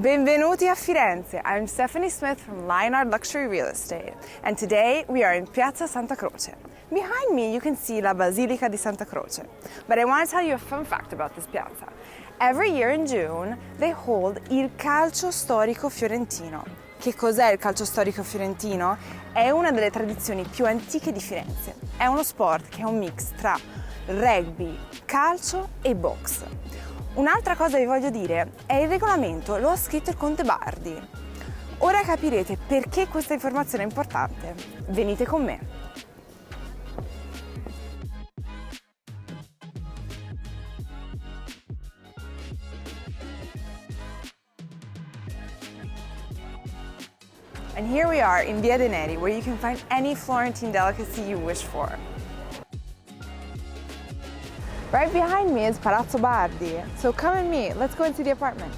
Benvenuti a Firenze. I'm Stephanie Smith from Lionard Luxury Real Estate, and today we are in Piazza Santa Croce. Behind me you can see La Basilica di Santa Croce, but I want to tell you a fun fact about this piazza. Every year in June they hold il calcio storico fiorentino. Che cos'è il calcio storico fiorentino? È una delle tradizioni più antiche di Firenze. È uno sport che è un mix tra rugby, calcio e box. Un'altra cosa vi voglio dire è il regolamento, lo ha scritto il conte Bardi. Ora capirete perché questa informazione è importante. Venite con me. And here we are in Via de' Neri, where you can find any Florentine delicacy you wish for. Right behind me is Palazzo Bardi, so come and meet. Let's go into the apartment.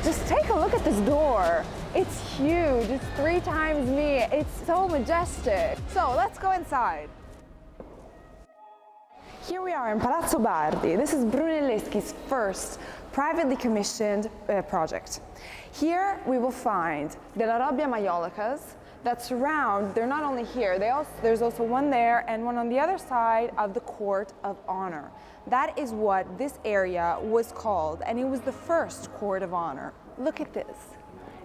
Just take a look at this door. It's huge, it's 3 times me. It's so majestic. So let's go inside. Here we are in Palazzo Bardi. This is Brunelleschi's first privately commissioned project. Here we will find delle robbie maiolicas that surround, they're not only here, there's also one there and one on the other side of the Court of Honor. That is what this area was called, and it was the first Court of Honor. Look at this.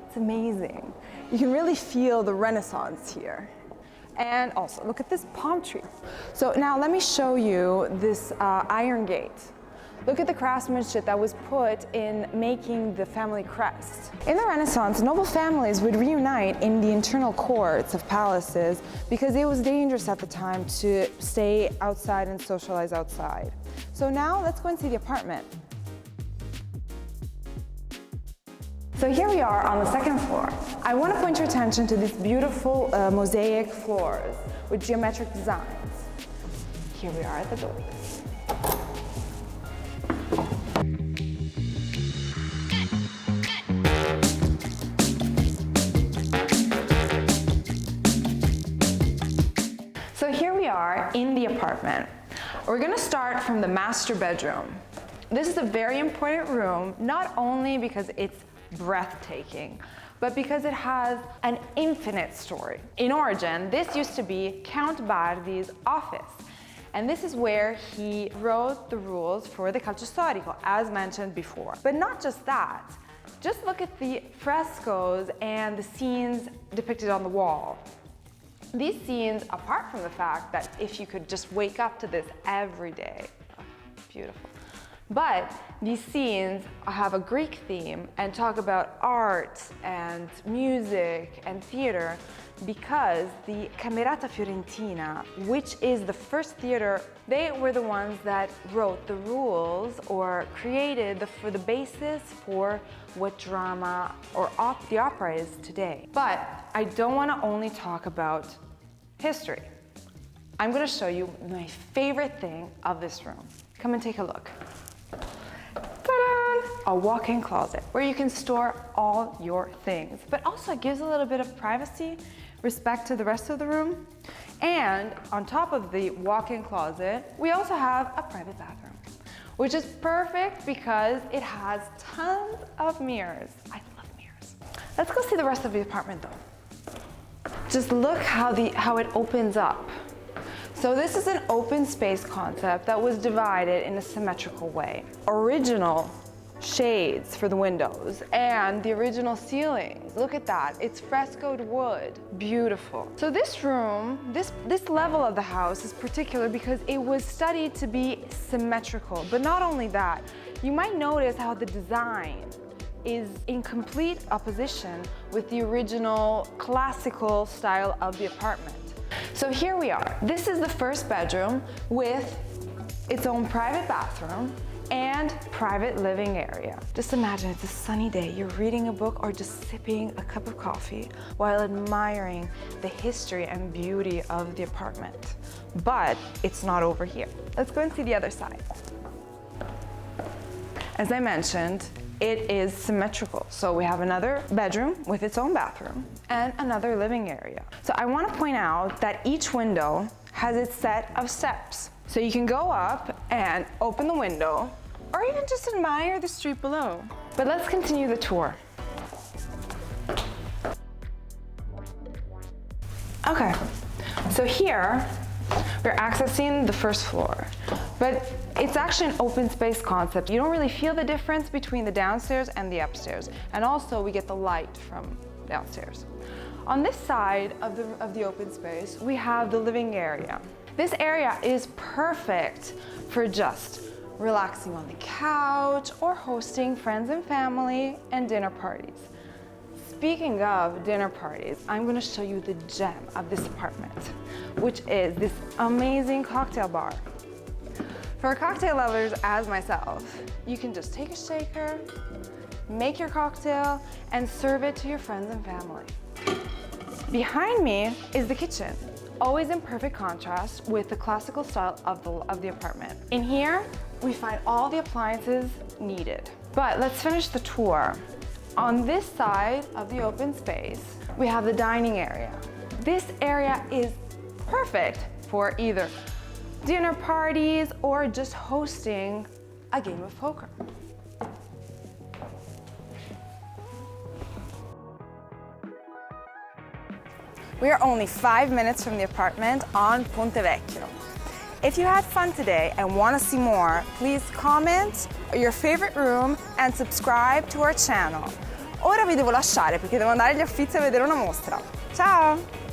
It's amazing. You can really feel the Renaissance here. And also, look at this palm tree. So now let me show you this iron gate. Look at the craftsmanship that was put in making the family crest. In the Renaissance, noble families would reunite in the internal courts of palaces because it was dangerous at the time to stay outside and socialize outside. So now let's go and see the apartment. So here we are on the 2nd floor. I want to point your attention to these beautiful mosaic floors with geometric designs. Here we are at the door. So here we are in the apartment. We're going to start from the master bedroom. This is a very important room, not only because it's breathtaking, but because it has an infinite story. In origin, this used to be Count Bardi's office, and this is where he wrote the rules for the calcio storico, as mentioned before. But not just that. Just look at the frescoes and the scenes depicted on the wall. These scenes, apart from the fact that if you could just wake up to this every day, oh, beautiful. But these scenes have a Greek theme and talk about art and music and theater because the Camerata Fiorentina, which is the first theater, they were the ones that wrote the rules or created the basis for what drama or the opera is today. But I don't want to only talk about history. I'm going to show you my favorite thing of this room. Come and take a look. Ta-da! A walk-in closet where you can store all your things, but also it gives a little bit of privacy, respect to the rest of the room. And on top of the walk-in closet, we also have a private bathroom, which is perfect because it has tons of mirrors. I love mirrors. Let's go see the rest of the apartment though. Just look how it opens up. So this is an open space concept that was divided in a symmetrical way. Original shades for the windows and the original ceilings. Look at that, it's frescoed wood, beautiful. So this room, this level of the house is particular because it was studied to be symmetrical. But not only that, you might notice how the design is in complete opposition with the original classical style of the apartment. So here we are. This is the first bedroom with its own private bathroom and private living area. Just imagine it's a sunny day, you're reading a book or just sipping a cup of coffee while admiring the history and beauty of the apartment. But it's not over here. Let's go and see the other side. As I mentioned, it is symmetrical. So we have another bedroom with its own bathroom and another living area. So I want to point out that each window has its set of steps. So you can go up and open the window or even just admire the street below. But let's continue the tour. Okay, so here we're accessing the first floor, but it's actually an open space concept. You don't really feel the difference between the downstairs and the upstairs. And also we get the light from downstairs. On this side of the open space, we have the living area. This area is perfect for just relaxing on the couch or hosting friends and family and dinner parties. Speaking of dinner parties, I'm going to show you the gem of this apartment, which is this amazing cocktail bar. For cocktail lovers as myself, you can just take a shaker, make your cocktail, and serve it to your friends and family. Behind me is the kitchen, always in perfect contrast with the classical style of the apartment. In here, we find all the appliances needed. But let's finish the tour. On this side of the open space, we have the dining area. This area is perfect for either dinner parties or just hosting a game of poker. We are only 5 minutes from the apartment on Ponte Vecchio. If you had fun today and want to see more, please comment your favorite room and subscribe to our channel. Ora vi devo lasciare perché devo andare agli Uffizi a vedere una mostra. Ciao!